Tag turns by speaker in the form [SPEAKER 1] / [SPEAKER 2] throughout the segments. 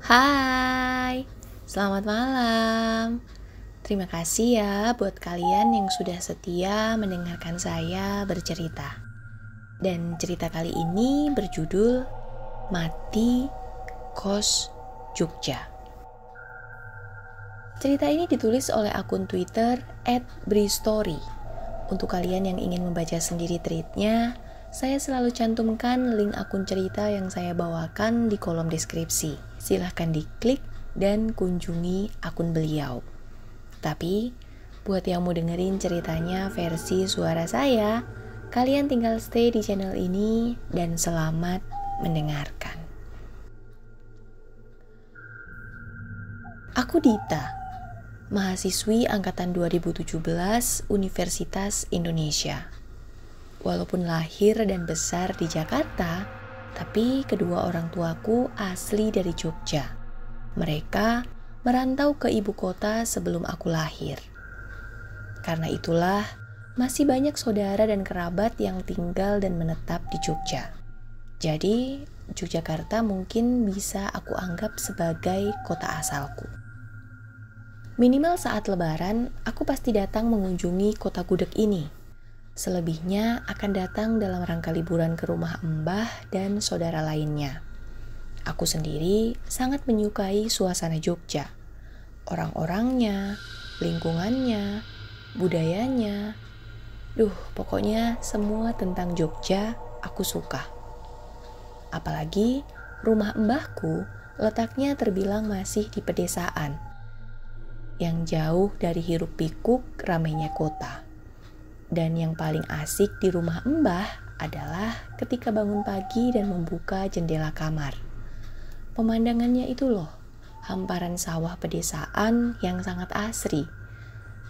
[SPEAKER 1] Hai, selamat malam. Terima kasih ya buat kalian yang sudah setia mendengarkan saya bercerita. Dan cerita kali ini berjudul Mati Kos Jogja. Cerita ini ditulis oleh akun Twitter @bristory. Untuk kalian yang ingin membaca sendiri tweetnya, saya selalu cantumkan link akun cerita yang saya bawakan di kolom deskripsi. Silahkan diklik dan kunjungi akun beliau. Tapi, buat yang mau dengerin ceritanya versi suara saya, kalian tinggal stay di channel ini dan selamat mendengarkan. Aku Dita, mahasiswi angkatan 2017 Universitas Indonesia. Walaupun lahir dan besar di Jakarta, tapi kedua orang tuaku asli dari Jogja. Mereka merantau ke ibu kota sebelum aku lahir. Karena itulah, masih banyak saudara dan kerabat yang tinggal dan menetap di Jogja. Jadi, Yogyakarta mungkin bisa aku anggap sebagai kota asalku. Minimal saat lebaran, aku pasti datang mengunjungi kota gudeg ini. Selebihnya akan datang dalam rangka liburan ke rumah Mbah dan saudara lainnya. Aku sendiri sangat menyukai suasana Jogja. Orang-orangnya, lingkungannya, budayanya. Pokoknya semua tentang Jogja aku suka. Apalagi rumah mbahku letaknya terbilang masih di pedesaan, yang jauh dari hiruk pikuk ramainya kota. Dan yang paling asik di rumah Mbah adalah ketika bangun pagi dan membuka jendela kamar. Pemandangannya itu loh, hamparan sawah pedesaan yang sangat asri.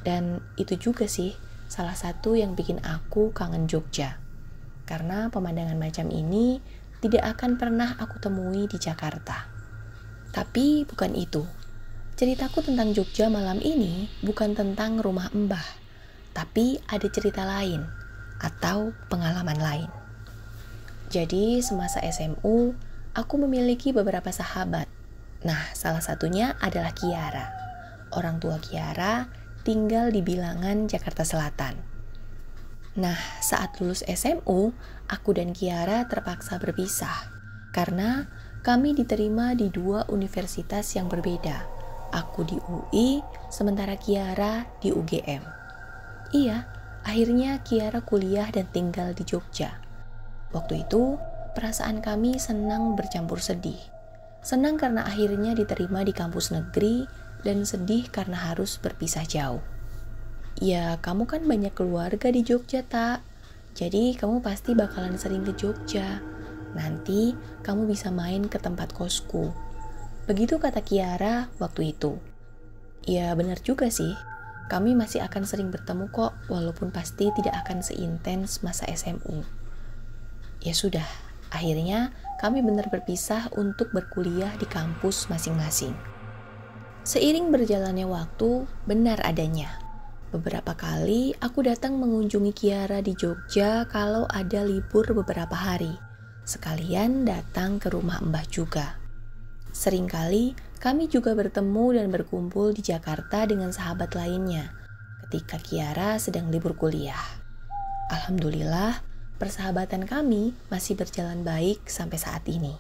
[SPEAKER 1] Dan itu juga sih salah satu yang bikin aku kangen Jogja. Karena pemandangan macam ini tidak akan pernah aku temui di Jakarta. Tapi bukan itu. Ceritaku tentang Jogja malam ini bukan tentang rumah Mbah, tapi ada cerita lain atau pengalaman lain. Jadi semasa SMU, aku memiliki beberapa sahabat. Nah, salah satunya adalah Kiara. Orang tua Kiara tinggal di Bilangan, Jakarta Selatan. Nah, saat lulus SMU, aku dan Kiara terpaksa berpisah karena kami diterima di dua universitas yang berbeda. Aku di UI, sementara Kiara di UGM. Iya, akhirnya Kiara kuliah dan tinggal di Jogja. Waktu itu, perasaan kami senang bercampur sedih. Senang karena akhirnya diterima di kampus negeri, dan sedih karena harus berpisah jauh. Ya, kamu kan banyak keluarga di Jogja, tak? Jadi, kamu pasti bakalan sering ke Jogja. Nanti, kamu bisa main ke tempat kosku. Begitu kata Kiara waktu itu. Ya, benar juga sih. Kami masih akan sering bertemu kok, walaupun pasti tidak akan seintens masa SMU. Ya sudah, akhirnya kami benar berpisah untuk berkuliah di kampus masing-masing. Seiring berjalannya waktu, benar adanya. Beberapa kali aku datang mengunjungi Kiara di Jogja kalau ada libur beberapa hari. Sekalian datang ke rumah Mbah juga. Seringkali kami juga bertemu dan berkumpul di Jakarta dengan sahabat lainnya ketika Kiara sedang libur kuliah. Alhamdulillah, persahabatan kami masih berjalan baik sampai saat ini.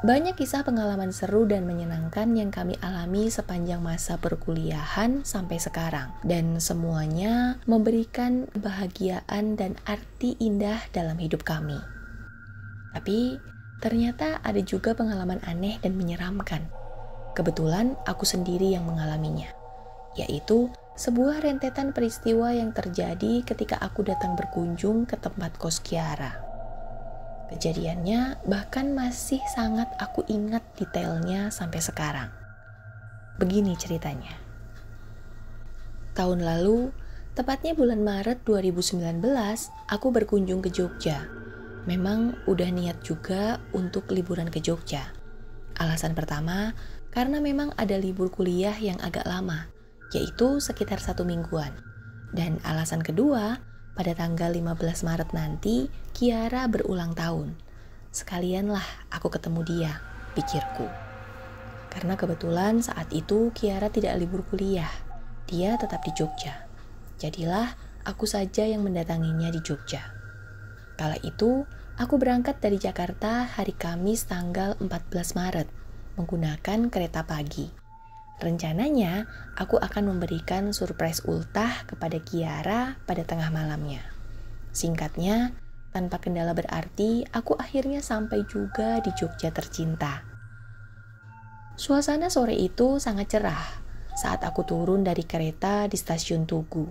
[SPEAKER 1] Banyak kisah pengalaman seru dan menyenangkan yang kami alami sepanjang masa perkuliahan sampai sekarang. Dan semuanya memberikan kebahagiaan dan arti indah dalam hidup kami. Tapi ternyata ada juga pengalaman aneh dan menyeramkan. Kebetulan aku sendiri yang mengalaminya, yaitu sebuah rentetan peristiwa yang terjadi ketika aku datang berkunjung ke tempat kos Kiara. Kejadiannya bahkan masih sangat aku ingat detailnya sampai sekarang. Begini ceritanya. Tahun lalu, tepatnya bulan Maret 2019, aku berkunjung ke Jogja. Memang udah niat juga untuk liburan ke Jogja. Alasan pertama, karena memang ada libur kuliah yang agak lama, yaitu sekitar 1 mingguan. Dan alasan kedua, pada tanggal 15 Maret nanti, Kiara berulang tahun. Sekalianlah aku ketemu dia, pikirku. Karena kebetulan saat itu Kiara tidak libur kuliah, dia tetap di Jogja. Jadilah aku saja yang mendatanginya di Jogja. Kala itu, aku berangkat dari Jakarta hari Kamis tanggal 14 Maret menggunakan kereta pagi. Rencananya, aku akan memberikan surprise ultah kepada Kiara pada tengah malamnya. Singkatnya, tanpa kendala berarti, aku akhirnya sampai juga di Jogja tercinta. Suasana sore itu sangat cerah saat aku turun dari kereta di stasiun Tugu.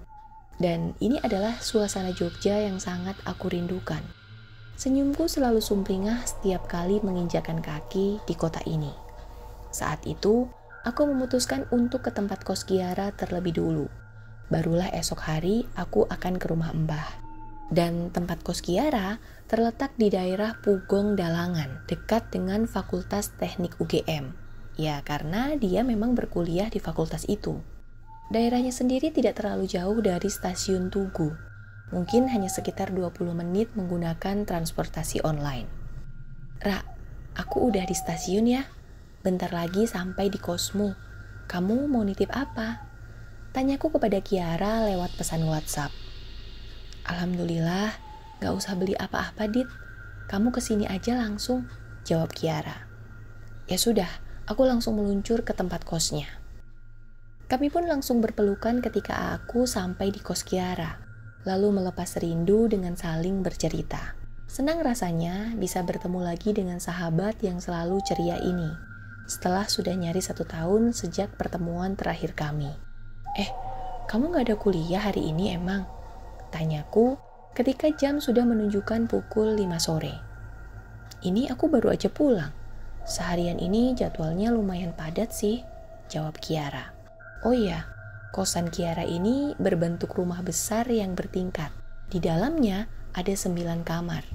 [SPEAKER 1] Dan ini adalah suasana Jogja yang sangat aku rindukan. Senyumku selalu sumringah setiap kali menginjakan kaki di kota ini. Saat itu, aku memutuskan untuk ke tempat kos Kiara terlebih dulu. Barulah esok hari aku akan ke rumah Mbah. Dan tempat kos Kiara terletak di daerah Pugong Dalangan, dekat dengan Fakultas Teknik UGM. Ya, karena dia memang berkuliah di fakultas itu. Daerahnya sendiri tidak terlalu jauh dari stasiun Tugu. Mungkin hanya sekitar 20 menit menggunakan transportasi online. Ra, aku udah di stasiun ya. Bentar lagi sampai di kosmu. Kamu mau nitip apa? Tanyaku kepada Kiara lewat pesan WhatsApp. Alhamdulillah, gak usah beli apa-apa, Dit. Kamu kesini aja langsung, jawab Kiara. Ya sudah, aku langsung meluncur ke tempat kosnya. Kami pun langsung berpelukan ketika aku sampai di kos Kiara, lalu melepas rindu dengan saling bercerita. Senang rasanya bisa bertemu lagi dengan sahabat yang selalu ceria ini, setelah sudah nyaris 1 tahun sejak pertemuan terakhir kami. Kamu gak ada kuliah hari ini emang? Tanyaku ketika jam sudah menunjukkan pukul 5 sore. Ini aku baru aja pulang. Seharian ini jadwalnya lumayan padat sih, jawab Kiara. Oh iya, kosan Kiara ini berbentuk rumah besar yang bertingkat. Di dalamnya ada 9 kamar,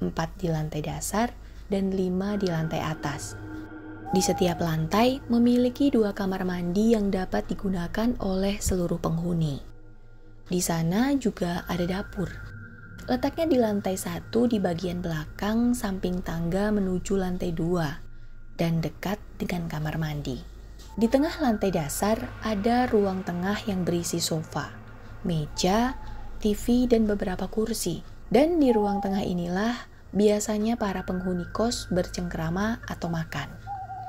[SPEAKER 1] 4 di lantai dasar dan 5 di lantai atas. Di setiap lantai memiliki 2 kamar mandi yang dapat digunakan oleh seluruh penghuni. Di sana juga ada dapur. Letaknya di lantai 1 di bagian belakang samping tangga menuju lantai 2. Dan dekat dengan kamar mandi. Di tengah lantai dasar ada ruang tengah yang berisi sofa, meja, TV, dan beberapa kursi. Dan di ruang tengah inilah biasanya para penghuni kos bercengkrama atau makan.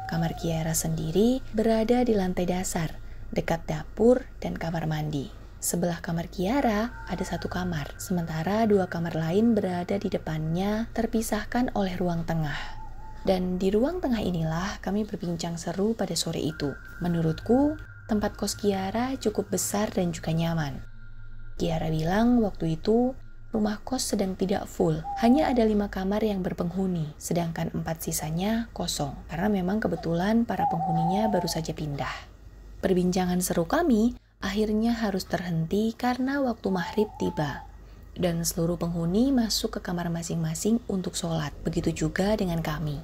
[SPEAKER 1] Kamar Kiara sendiri berada di lantai dasar, dekat dapur dan kamar mandi. Sebelah kamar Kiara ada 1 kamar, sementara 2 kamar lain berada di depannya terpisahkan oleh ruang tengah. Dan di ruang tengah inilah kami berbincang seru pada sore itu. Menurutku, tempat kos Kiara cukup besar dan juga nyaman. Kiara bilang waktu itu rumah kos sedang tidak full. Hanya ada 5 kamar yang berpenghuni, sedangkan 4 sisanya kosong. Karena memang kebetulan para penghuninya baru saja pindah. Perbincangan seru kami akhirnya harus terhenti karena waktu maghrib tiba. Dan seluruh penghuni masuk ke kamar masing-masing untuk sholat. Begitu juga dengan kami.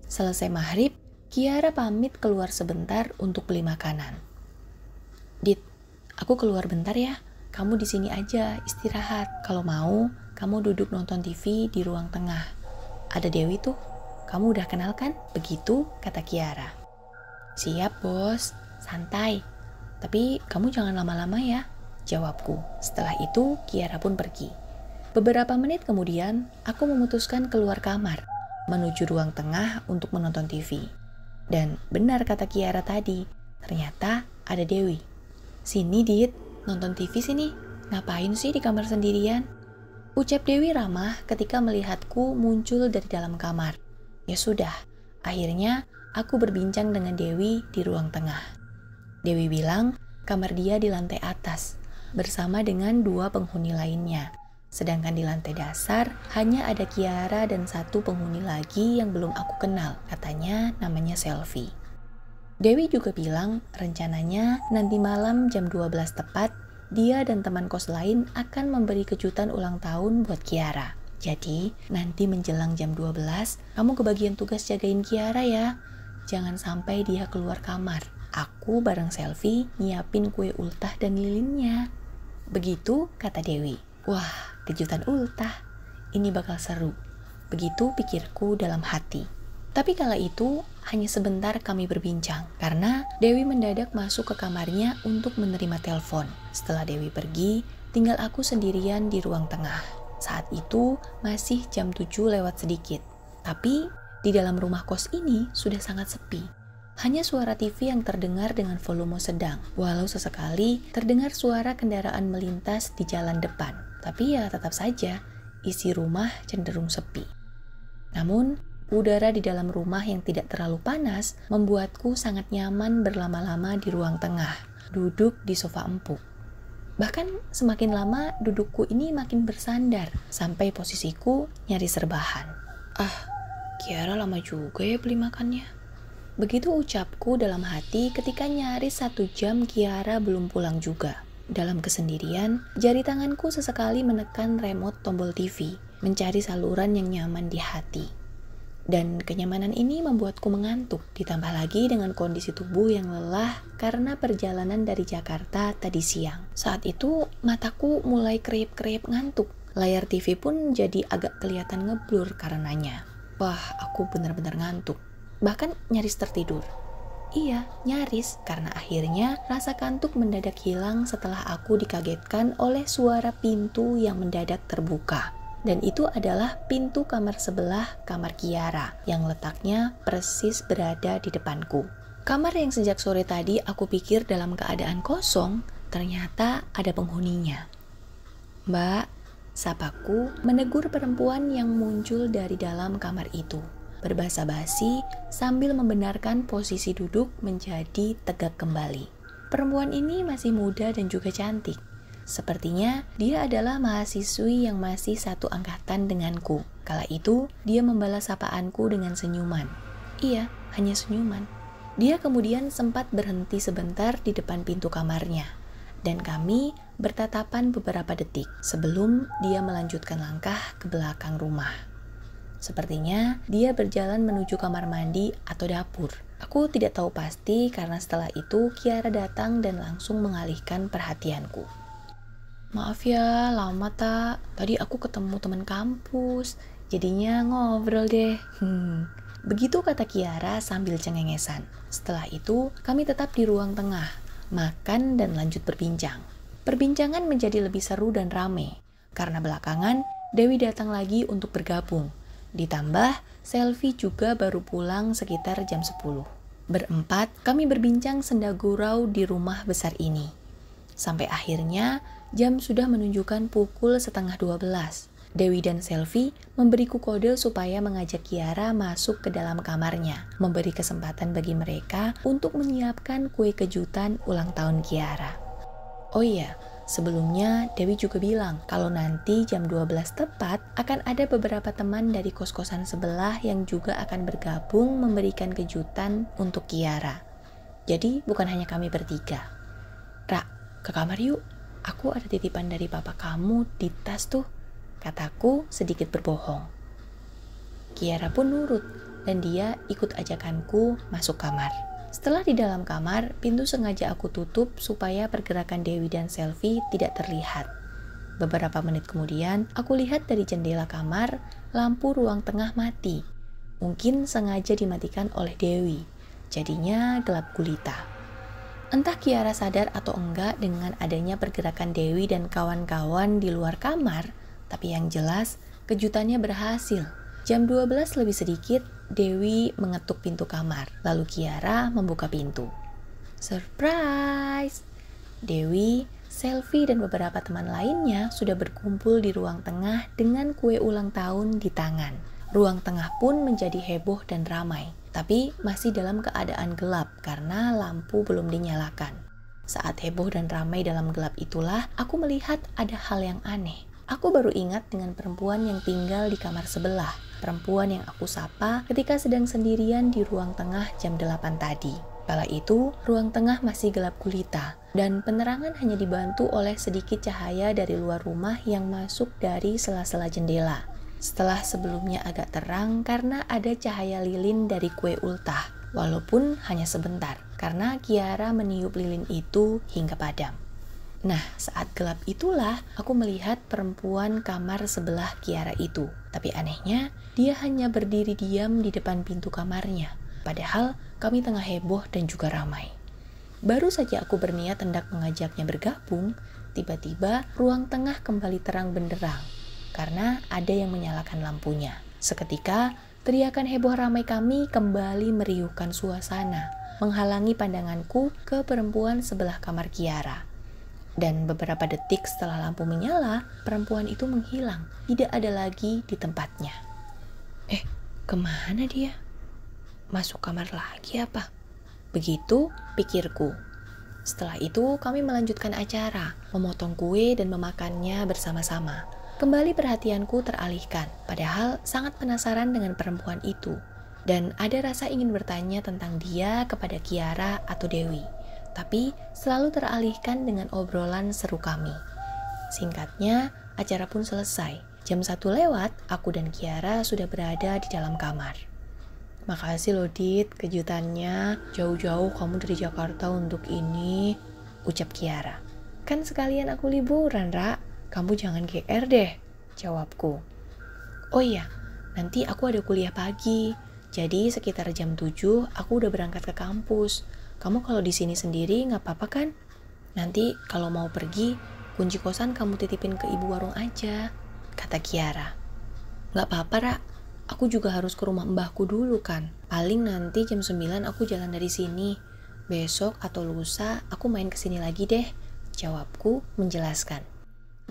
[SPEAKER 1] Selesai maghrib, Kiara pamit keluar sebentar untuk beli makanan. Dit, aku keluar bentar ya. Kamu di sini aja istirahat. Kalau mau, kamu duduk nonton TV di ruang tengah. Ada Dewi tuh. Kamu udah kenal kan? Begitu kata Kiara. Siap bos, santai. Tapi kamu jangan lama-lama ya, jawabku. Setelah itu, Kiara pun pergi. Beberapa menit kemudian, aku memutuskan keluar kamar, menuju ruang tengah untuk menonton TV. Dan benar kata Kiara tadi, ternyata ada Dewi. Sini Dit, nonton TV sini. Ngapain sih di kamar sendirian? Ucap Dewi ramah ketika melihatku muncul dari dalam kamar. Ya sudah, akhirnya aku berbincang dengan Dewi di ruang tengah. Dewi bilang kamar dia di lantai atas bersama dengan 2 penghuni lainnya. Sedangkan di lantai dasar hanya ada Kiara dan 1 penghuni lagi yang belum aku kenal. Katanya namanya Selvi. Dewi juga bilang rencananya nanti malam jam 12 tepat dia dan teman kos lain akan memberi kejutan ulang tahun buat Kiara. Jadi nanti menjelang jam 12 kamu kebagian tugas jagain Kiara ya. Jangan sampai dia keluar kamar. Aku bareng Selvi nyiapin kue ultah dan lilinnya. Begitu kata Dewi. Wah, kejutan ultah. Ini bakal seru. Begitu pikirku dalam hati. Tapi kala itu hanya sebentar kami berbincang karena Dewi mendadak masuk ke kamarnya untuk menerima telepon. Setelah Dewi pergi, tinggal aku sendirian di ruang tengah. Saat itu masih jam 7 lewat sedikit. Tapi di dalam rumah kos ini sudah sangat sepi. Hanya suara TV yang terdengar dengan volume sedang, walau sesekali terdengar suara kendaraan melintas di jalan depan. Tapi ya tetap saja, isi rumah cenderung sepi. Namun, udara di dalam rumah yang tidak terlalu panas membuatku sangat nyaman berlama-lama di ruang tengah, duduk di sofa empuk. Bahkan semakin lama dudukku ini makin bersandar sampai posisiku nyaris rebahan. Kiara lama juga ya beli makannya. Begitu ucapku dalam hati ketika nyaris 1 jam Kiara belum pulang juga. Dalam kesendirian, jari tanganku sesekali menekan remote tombol TV, mencari saluran yang nyaman di hati. Dan kenyamanan ini membuatku mengantuk, ditambah lagi dengan kondisi tubuh yang lelah karena perjalanan dari Jakarta tadi siang. Saat itu mataku mulai kerip-kerip ngantuk. Layar TV pun jadi agak kelihatan ngeblur karenanya. Wah, aku benar-benar ngantuk. Bahkan nyaris tertidur. Iya, nyaris, karena akhirnya rasa kantuk mendadak hilang setelah aku dikagetkan oleh suara pintu yang mendadak terbuka. Dan itu adalah pintu kamar sebelah kamar Kiara yang letaknya persis berada di depanku. Kamar yang sejak sore tadi aku pikir dalam keadaan kosong, ternyata ada penghuninya. "Mbak," sapaku menegur perempuan yang muncul dari dalam kamar itu. Berbahasa basi sambil membenarkan posisi duduk menjadi tegak kembali. Perempuan ini masih muda dan juga cantik. Sepertinya dia adalah mahasiswi yang masih satu angkatan denganku. Kala itu dia membalas sapaanku dengan senyuman. Iya, hanya senyuman. Dia kemudian sempat berhenti sebentar di depan pintu kamarnya. Dan kami bertatapan beberapa detik sebelum dia melanjutkan langkah ke belakang rumah. Sepertinya dia berjalan menuju kamar mandi atau dapur. Aku tidak tahu pasti karena setelah itu Kiara datang dan langsung mengalihkan perhatianku. "Maaf ya, lama tak. Tadi aku ketemu teman kampus, jadinya ngobrol deh." Begitu kata Kiara sambil cengengesan. Setelah itu, kami tetap di ruang tengah, makan dan lanjut berbincang. Perbincangan menjadi lebih seru dan ramai, karena belakangan Dewi datang lagi untuk bergabung. Ditambah, Selvi juga baru pulang sekitar jam 10. Berempat, kami berbincang senda gurau di rumah besar ini. Sampai akhirnya, jam sudah menunjukkan pukul 11:30. Dewi dan Selvi memberiku kode supaya mengajak Kiara masuk ke dalam kamarnya, memberi kesempatan bagi mereka untuk menyiapkan kue kejutan ulang tahun Kiara. Oh iya, sebelumnya Dewi juga bilang kalau nanti jam 12 tepat akan ada beberapa teman dari kos-kosan sebelah yang juga akan bergabung memberikan kejutan untuk Kiara. Jadi bukan hanya kami bertiga. "Ra, ke kamar yuk. Aku ada titipan dari papa kamu di tas tuh," kataku sedikit berbohong. Kiara pun nurut dan dia ikut ajakanku masuk kamar. Setelah di dalam kamar, pintu sengaja aku tutup supaya pergerakan Dewi dan Selvi tidak terlihat. Beberapa menit kemudian, aku lihat dari jendela kamar, lampu ruang tengah mati. Mungkin sengaja dimatikan oleh Dewi, jadinya gelap gulita. Entah Kiara sadar atau enggak dengan adanya pergerakan Dewi dan kawan-kawan di luar kamar, tapi yang jelas kejutannya berhasil. Jam 12 lebih sedikit, Dewi mengetuk pintu kamar, lalu Kiara membuka pintu. Surprise! Dewi, Selvi, dan beberapa teman lainnya sudah berkumpul di ruang tengah dengan kue ulang tahun di tangan. Ruang tengah pun menjadi heboh dan ramai. Tapi masih dalam keadaan gelap karena lampu belum dinyalakan. Saat heboh dan ramai dalam gelap itulah aku melihat ada hal yang aneh. Aku baru ingat dengan perempuan yang tinggal di kamar sebelah. Perempuan yang aku sapa ketika sedang sendirian di ruang tengah jam 8 tadi. Kala itu, ruang tengah masih gelap gulita dan penerangan hanya dibantu oleh sedikit cahaya dari luar rumah yang masuk dari sela-sela jendela. Setelah sebelumnya agak terang karena ada cahaya lilin dari kue ultah, walaupun hanya sebentar, karena Kiara meniup lilin itu hingga padam. Nah, saat gelap itulah aku melihat perempuan kamar sebelah Kiara itu. Tapi anehnya, dia hanya berdiri diam di depan pintu kamarnya. Padahal kami tengah heboh dan juga ramai. Baru saja aku berniat hendak mengajaknya bergabung, tiba-tiba ruang tengah kembali terang benderang karena ada yang menyalakan lampunya. Seketika, teriakan heboh ramai kami kembali meriuhkan suasana, menghalangi pandanganku ke perempuan sebelah kamar Kiara. Dan beberapa detik setelah lampu menyala, perempuan itu menghilang, tidak ada lagi di tempatnya. Kemana dia? Masuk kamar lagi apa? Begitu pikirku. Setelah itu kami melanjutkan acara, memotong kue dan memakannya bersama-sama. Kembali perhatianku teralihkan, padahal sangat penasaran dengan perempuan itu. Dan ada rasa ingin bertanya tentang dia kepada Kiara atau Dewi. Tapi selalu teralihkan dengan obrolan seru kami. Singkatnya, acara pun selesai. Jam 1 lewat, aku dan Kiara sudah berada di dalam kamar. Makasih loh Dit, kejutannya. Jauh-jauh kamu dari Jakarta untuk ini, ucap Kiara. Kan sekalian aku liburan, Ra. Kamu jangan GR deh, jawabku. Oh iya, nanti aku ada kuliah pagi. Jadi sekitar jam 7 aku udah berangkat ke kampus. Kamu kalau di sini sendiri nggak apa-apa kan? Nanti kalau mau pergi, kunci kosan kamu titipin ke ibu warung aja, kata Kiara. Nggak apa-apa, Ra. Aku juga harus ke rumah mbahku dulu kan. Paling nanti jam 9 aku jalan dari sini. Besok atau lusa aku main kesini lagi deh, jawabku menjelaskan.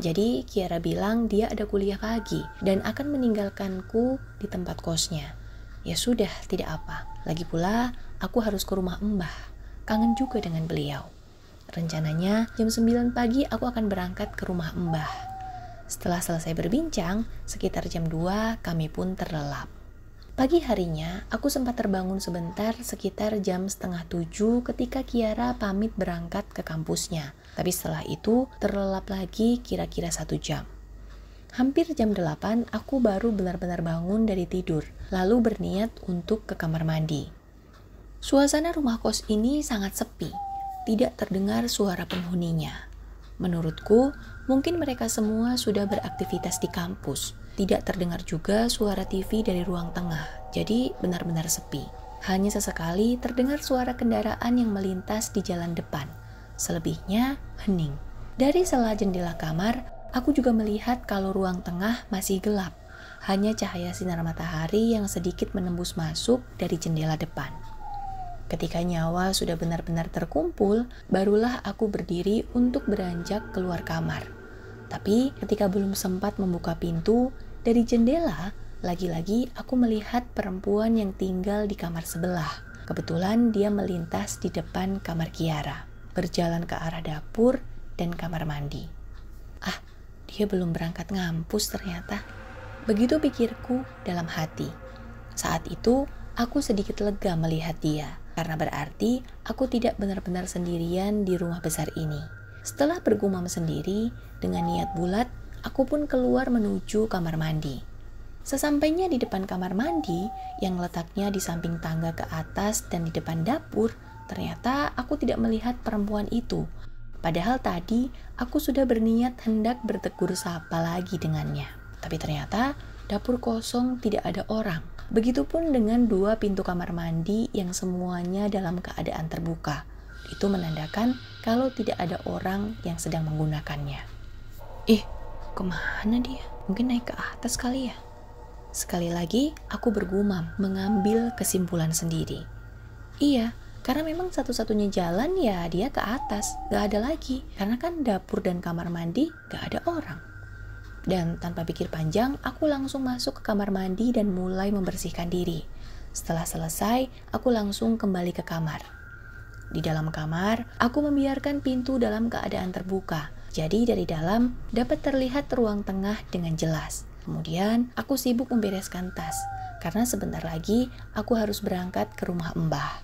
[SPEAKER 1] Jadi Kiara bilang dia ada kuliah pagi dan akan meninggalkanku di tempat kosnya. Ya sudah, tidak apa. Lagi pula aku harus ke rumah mbah. Kangen juga dengan beliau. Rencananya jam 9 pagi aku akan berangkat ke rumah mbah. Setelah selesai berbincang, sekitar jam 2 kami pun terlelap. Pagi harinya, aku sempat terbangun sebentar sekitar jam setengah 7 ketika Kiara pamit berangkat ke kampusnya. Tapi setelah itu terlelap lagi kira-kira 1 jam. Hampir jam 8 aku baru benar-benar bangun dari tidur, lalu berniat untuk ke kamar mandi. Suasana rumah kos ini sangat sepi, tidak terdengar suara penghuninya. Menurutku, mungkin mereka semua sudah beraktivitas di kampus. Tidak terdengar juga suara TV dari ruang tengah, jadi benar-benar sepi. Hanya sesekali terdengar suara kendaraan yang melintas di jalan depan. Selebihnya, hening. Dari sela jendela kamar, aku juga melihat kalau ruang tengah masih gelap. Hanya cahaya sinar matahari yang sedikit menembus masuk dari jendela depan. Ketika nyawa sudah benar-benar terkumpul, barulah aku berdiri untuk beranjak keluar kamar. Tapi ketika belum sempat membuka pintu, dari jendela, lagi-lagi aku melihat perempuan yang tinggal di kamar sebelah. Kebetulan dia melintas di depan kamar Kiara, berjalan ke arah dapur dan kamar mandi. Dia belum berangkat ngampus ternyata. Begitu pikirku dalam hati. Saat itu, aku sedikit lega melihat dia. Karena berarti aku tidak benar-benar sendirian di rumah besar ini. Setelah bergumam sendiri, dengan niat bulat, aku pun keluar menuju kamar mandi. Sesampainya di depan kamar mandi, yang letaknya di samping tangga ke atas dan di depan dapur, ternyata aku tidak melihat perempuan itu. Padahal tadi aku sudah berniat hendak bertegur sapa lagi dengannya. Tapi ternyata dapur kosong, tidak ada orang. Begitupun dengan 2 pintu kamar mandi yang semuanya dalam keadaan terbuka. Itu menandakan kalau tidak ada orang yang sedang menggunakannya. Kemana dia? Mungkin naik ke atas kali ya? Sekali lagi aku bergumam, mengambil kesimpulan sendiri. Iya, karena memang satu-satunya jalan ya dia ke atas, gak ada lagi. Karena kan dapur dan kamar mandi gak ada orang. Dan tanpa pikir panjang, aku langsung masuk ke kamar mandi dan mulai membersihkan diri. Setelah selesai, aku langsung kembali ke kamar. Di dalam kamar, aku membiarkan pintu dalam keadaan terbuka. Jadi dari dalam dapat terlihat ruang tengah dengan jelas. Kemudian, aku sibuk membereskan tas. Karena sebentar lagi, aku harus berangkat ke rumah mbah.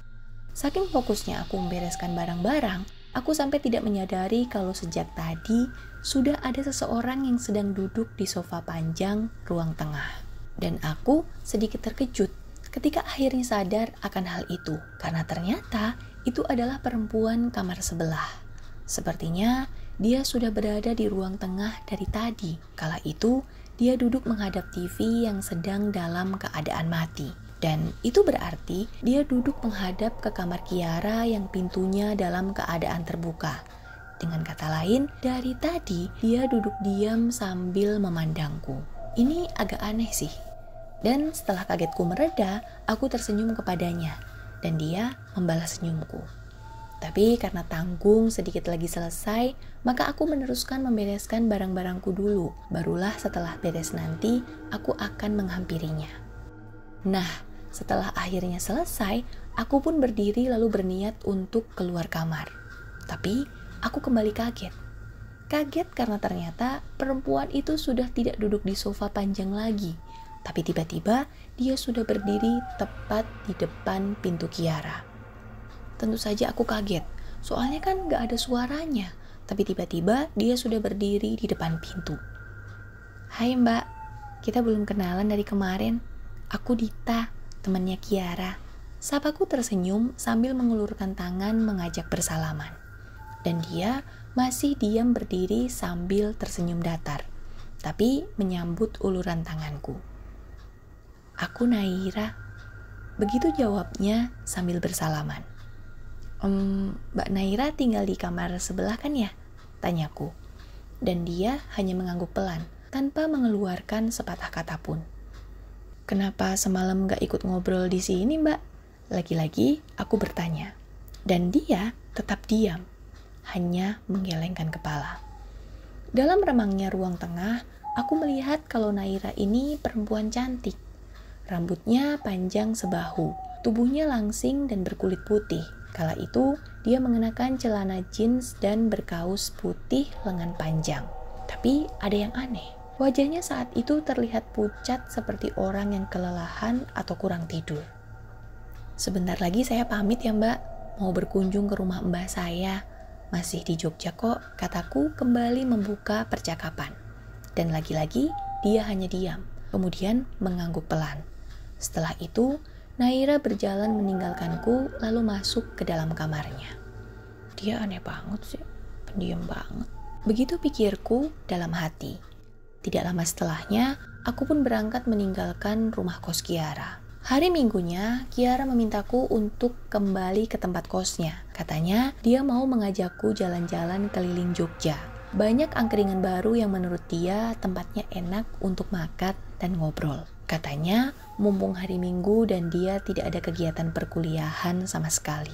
[SPEAKER 1] Saking fokusnya aku membereskan barang-barang, aku sampai tidak menyadari kalau sejak tadi sudah ada seseorang yang sedang duduk di sofa panjang ruang tengah. Dan aku sedikit terkejut ketika akhirnya sadar akan hal itu, karena ternyata itu adalah perempuan kamar sebelah. Sepertinya dia sudah berada di ruang tengah dari tadi. Kala itu, dia duduk menghadap TV yang sedang dalam keadaan mati. Dan itu berarti dia duduk menghadap ke kamar Kiara yang pintunya dalam keadaan terbuka. Dengan kata lain, dari tadi dia duduk diam sambil memandangku. Ini agak aneh sih. Dan setelah kagetku mereda, aku tersenyum kepadanya. Dan dia membalas senyumku. Tapi karena tanggung sedikit lagi selesai, maka aku meneruskan membereskan barang-barangku dulu. Barulah setelah beres nanti, aku akan menghampirinya. Nah, setelah akhirnya selesai, aku pun berdiri lalu berniat untuk keluar kamar. Tapi, aku kembali kaget. Kaget karena ternyata perempuan itu sudah tidak duduk di sofa panjang lagi. Tapi tiba-tiba, dia sudah berdiri tepat di depan pintu Kiara. Tentu saja aku kaget, soalnya kan gak ada suaranya. Tapi tiba-tiba dia sudah berdiri di depan pintu. Hai Mbak, kita belum kenalan dari kemarin. Aku Dita, temannya Kiara. Sapaku tersenyum sambil mengulurkan tangan mengajak bersalaman. Dan dia masih diam berdiri sambil tersenyum datar, tapi menyambut uluran tanganku. Aku Naira. Begitu jawabnya sambil bersalaman. Mbak Naira tinggal di kamar sebelah kan ya? Tanyaku. Dan dia hanya mengangguk pelan, tanpa mengeluarkan sepatah kata pun. Kenapa semalam gak ikut ngobrol di sini, Mbak? Lagi-lagi aku bertanya. Dan dia tetap diam, hanya menggelengkan kepala. Dalam remangnya ruang tengah, aku melihat kalau Naira ini perempuan cantik. Rambutnya panjang sebahu, tubuhnya langsing dan berkulit putih. Kala itu, dia mengenakan celana jeans dan berkaus putih lengan panjang. Tapi ada yang aneh. Wajahnya saat itu terlihat pucat seperti orang yang kelelahan atau kurang tidur. Sebentar lagi saya pamit ya Mbak, mau berkunjung ke rumah mbah saya. Masih di Jogja kok, kataku kembali membuka percakapan. Dan lagi-lagi, dia hanya diam, kemudian mengangguk pelan. Setelah itu, Naira berjalan meninggalkanku lalu masuk ke dalam kamarnya. Dia aneh banget sih, pendiam banget. Begitu pikirku dalam hati. Tidak lama setelahnya, aku pun berangkat meninggalkan rumah kos Kiara. Hari Minggunya, Kiara memintaku untuk kembali ke tempat kosnya. Katanya, dia mau mengajakku jalan-jalan keliling Jogja. Banyak angkringan baru yang menurut dia tempatnya enak untuk makan dan ngobrol. Katanya, mumpung hari Minggu dan dia tidak ada kegiatan perkuliahan sama sekali.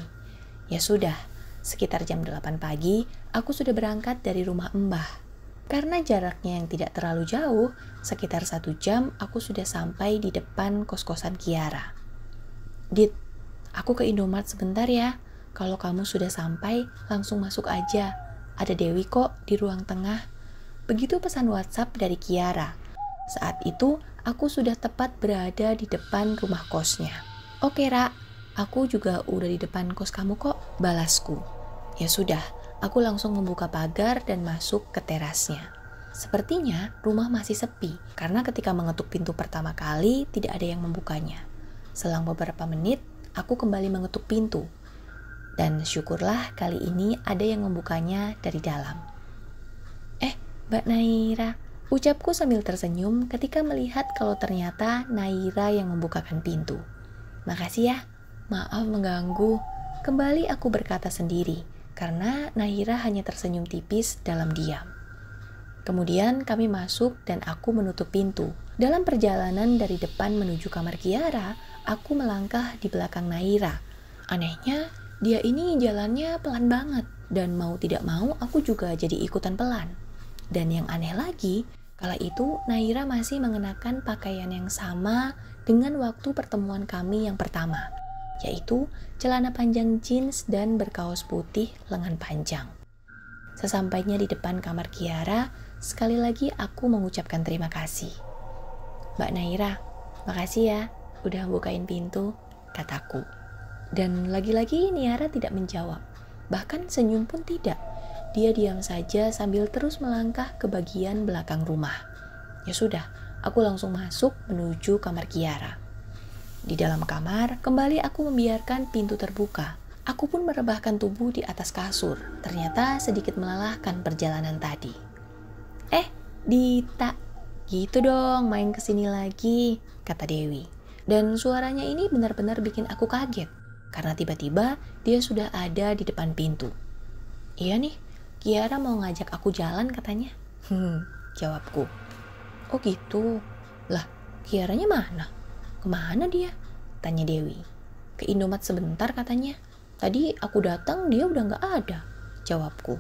[SPEAKER 1] Ya sudah, sekitar jam 8 pagi, aku sudah berangkat dari rumah Mbah. Karena jaraknya yang tidak terlalu jauh, sekitar 1 jam aku sudah sampai di depan kos-kosan Kiara. Dit, aku ke Indomaret sebentar ya. Kalau kamu sudah sampai, langsung masuk aja. Ada Dewi kok di ruang tengah. Begitu pesan WhatsApp dari Kiara. Saat itu, aku sudah tepat berada di depan rumah kosnya. Oke Ra, aku juga udah di depan kos kamu kok, balasku. Ya sudah, aku langsung membuka pagar dan masuk ke terasnya. Sepertinya rumah masih sepi, karena ketika mengetuk pintu pertama kali, tidak ada yang membukanya. Selang beberapa menit, aku kembali mengetuk pintu. Dan syukurlah kali ini ada yang membukanya dari dalam. Mbak Naira, ucapku sambil tersenyum ketika melihat kalau ternyata Naira yang membukakan pintu. Makasih ya, maaf mengganggu. Kembali aku berkata sendiri, karena Naira hanya tersenyum tipis dalam diam. Kemudian kami masuk dan aku menutup pintu. Dalam perjalanan dari depan menuju kamar Kiara, aku melangkah di belakang Naira. Anehnya, dia ini jalannya pelan banget, dan mau tidak mau aku juga jadi ikutan pelan. Dan yang aneh lagi, kala itu Naira masih mengenakan pakaian yang sama dengan waktu pertemuan kami yang pertama, yaitu celana panjang jeans dan berkaos putih lengan panjang. Sesampainya di depan kamar Kiara, sekali lagi aku mengucapkan terima kasih. Mbak Naira, makasih ya udah bukain pintu, kataku. Dan lagi-lagi Niara tidak menjawab, bahkan senyum pun tidak. Dia diam saja sambil terus melangkah ke bagian belakang rumah. Ya sudah, aku langsung masuk menuju kamar Kiara. Di dalam kamar, kembali aku membiarkan pintu terbuka. Aku pun merebahkan tubuh di atas kasur. Ternyata sedikit melelahkan perjalanan tadi. Dita, gitu dong main kesini lagi, kata Dewi. Dan suaranya ini benar-benar bikin aku kaget. Karena tiba-tiba dia sudah ada di depan pintu. Iya nih, Kiara mau ngajak aku jalan katanya. Jawabku. Oh gitu. Lah, Kiaranya mana? Kemana dia? Tanya Dewi. Ke Indomaret sebentar katanya. Tadi aku datang dia udah gak ada. Jawabku.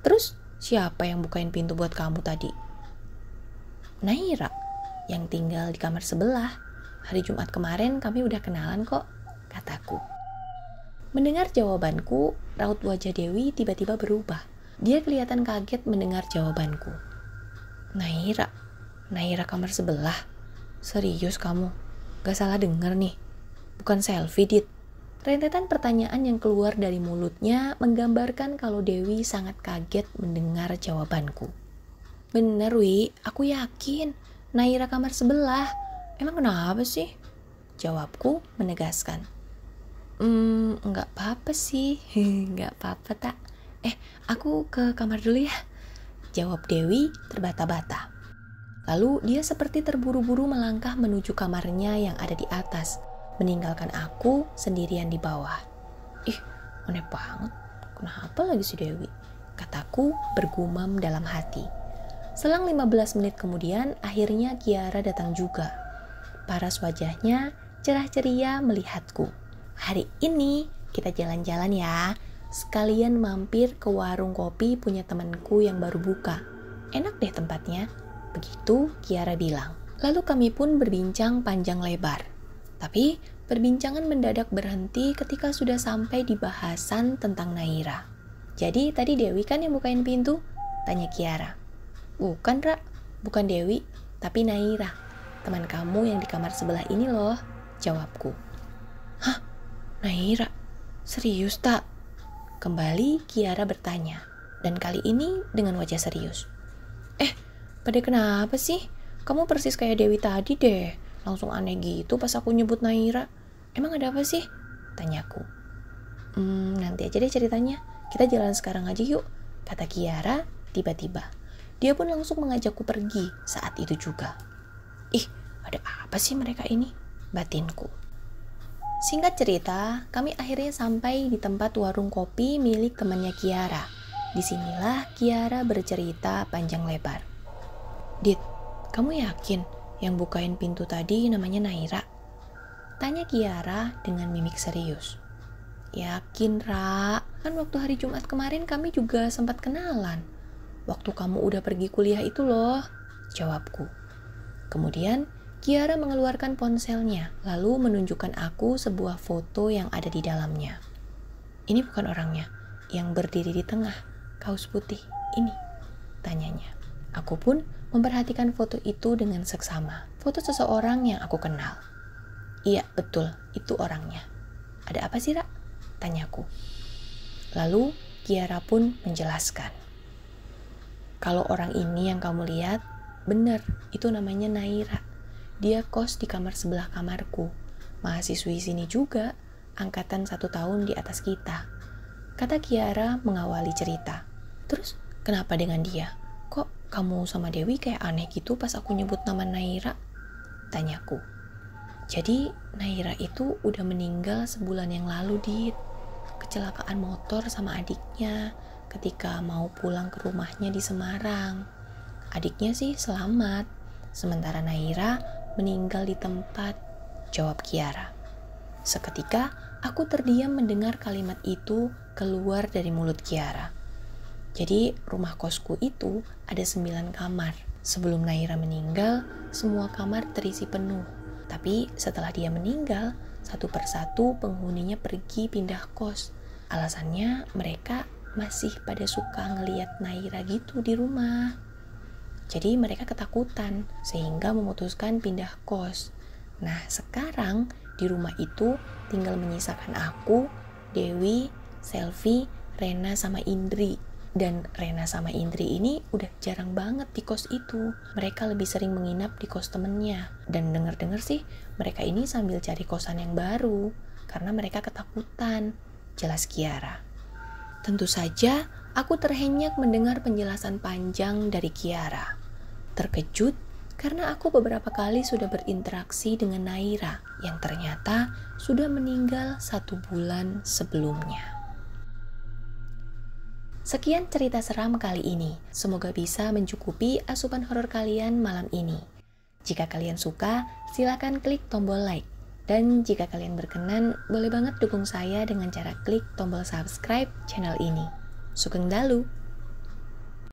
[SPEAKER 1] Terus siapa yang bukain pintu buat kamu tadi? Naira, yang tinggal di kamar sebelah. Hari Jumat kemarin kami udah kenalan kok, kataku. Mendengar jawabanku, raut wajah Dewi tiba-tiba berubah. Dia kelihatan kaget mendengar jawabanku. Naira kamar sebelah? Serius kamu? Gak salah denger nih? Bukan selfie, Dit? Rentetan pertanyaan yang keluar dari mulutnya menggambarkan kalau Dewi sangat kaget mendengar jawabanku. Bener, Wi, aku yakin. Naira kamar sebelah. Emang kenapa sih? Jawabku menegaskan. Nggak apa-apa sih. Nggak apa-apa, tak. Aku ke kamar dulu ya. Jawab Dewi terbata-bata. Lalu dia seperti terburu-buru melangkah menuju kamarnya yang ada di atas, meninggalkan aku sendirian di bawah. Ih, aneh banget. Kenapa lagi si Dewi? Kataku bergumam dalam hati. Selang 15 menit kemudian, akhirnya Kiara datang juga. Paras wajahnya cerah ceria melihatku. Hari ini kita jalan-jalan ya. Sekalian mampir ke warung kopi punya temanku yang baru buka. Enak deh tempatnya. Begitu Kiara bilang. Lalu kami pun berbincang panjang lebar. Tapi perbincangan mendadak berhenti ketika sudah sampai di bahasan tentang Naira. Jadi tadi Dewi kan yang bukain pintu? Tanya Kiara. Bukan, Ra. Bukan Dewi, tapi Naira. Teman kamu yang di kamar sebelah ini loh, jawabku. Hah? Naira? Serius tak? Kembali Kiara bertanya. Dan kali ini dengan wajah serius. Pada kenapa sih? Kamu persis kayak Dewi tadi deh. Langsung aneh gitu pas aku nyebut Naira. Emang ada apa sih? Tanyaku. Nanti aja deh ceritanya. Kita jalan sekarang aja yuk, kata Kiara tiba-tiba. Dia pun langsung mengajakku pergi saat itu juga. Ih, ada apa sih mereka ini? Batinku. Singkat cerita, kami akhirnya sampai di tempat warung kopi milik temannya Kiara. Disinilah Kiara bercerita panjang lebar. Dit, kamu yakin yang bukain pintu tadi namanya Naira? Tanya Kiara dengan mimik serius. Yakin, Ra. Kan waktu hari Jumat kemarin kami juga sempat kenalan. Waktu kamu udah pergi kuliah itu loh, jawabku. Kemudian Kiara mengeluarkan ponselnya, lalu menunjukkan aku sebuah foto yang ada di dalamnya. Ini bukan orangnya, yang berdiri di tengah, kaos putih, ini, tanyanya. Aku pun memperhatikan foto itu dengan seksama. Foto seseorang yang aku kenal. Iya, betul, itu orangnya. Ada apa sih, Ra? Tanyaku. Lalu Kiara pun menjelaskan. Kalau orang ini yang kamu lihat, benar, itu namanya Naira. Dia kos di kamar sebelah kamarku. Mahasiswi sini juga, angkatan 1 tahun di atas kita. Kata Kiara mengawali cerita. Terus, kenapa dengan dia? Kok kamu sama Dewi kayak aneh gitu pas aku nyebut nama Naira? Tanyaku. Jadi, Naira itu udah meninggal sebulan yang lalu, Dit. Kecelakaan motor sama adiknya ketika mau pulang ke rumahnya di Semarang. Adiknya sih selamat, sementara Naira meninggal di tempat, jawab Kiara. Seketika, aku terdiam mendengar kalimat itu keluar dari mulut Kiara. Jadi, rumah kosku itu ada 9 kamar. Sebelum Naira meninggal, semua kamar terisi penuh. Tapi setelah dia meninggal, satu persatu penghuninya pergi pindah kos. Alasannya mereka masih pada suka ngeliat Naira gitu di rumah. Jadi mereka ketakutan sehingga memutuskan pindah kos. Nah sekarang di rumah itu tinggal menyisakan aku, Dewi, Selvi, Rena sama Indri. Dan Rena sama Indri ini udah jarang banget di kos itu. Mereka lebih sering menginap di kos temennya. Dan denger-denger sih mereka ini sambil cari kosan yang baru karena mereka ketakutan. jelas Kiara. Tentu saja, aku terhenyak mendengar penjelasan panjang dari Kiara. Terkejut karena aku beberapa kali sudah berinteraksi dengan Naira yang ternyata sudah meninggal 1 bulan sebelumnya. Sekian cerita seram kali ini. Semoga bisa mencukupi asupan horor kalian malam ini. Jika kalian suka, silakan klik tombol like. Dan jika kalian berkenan, boleh banget dukung saya dengan cara klik tombol subscribe channel ini. Sugeng Dalu!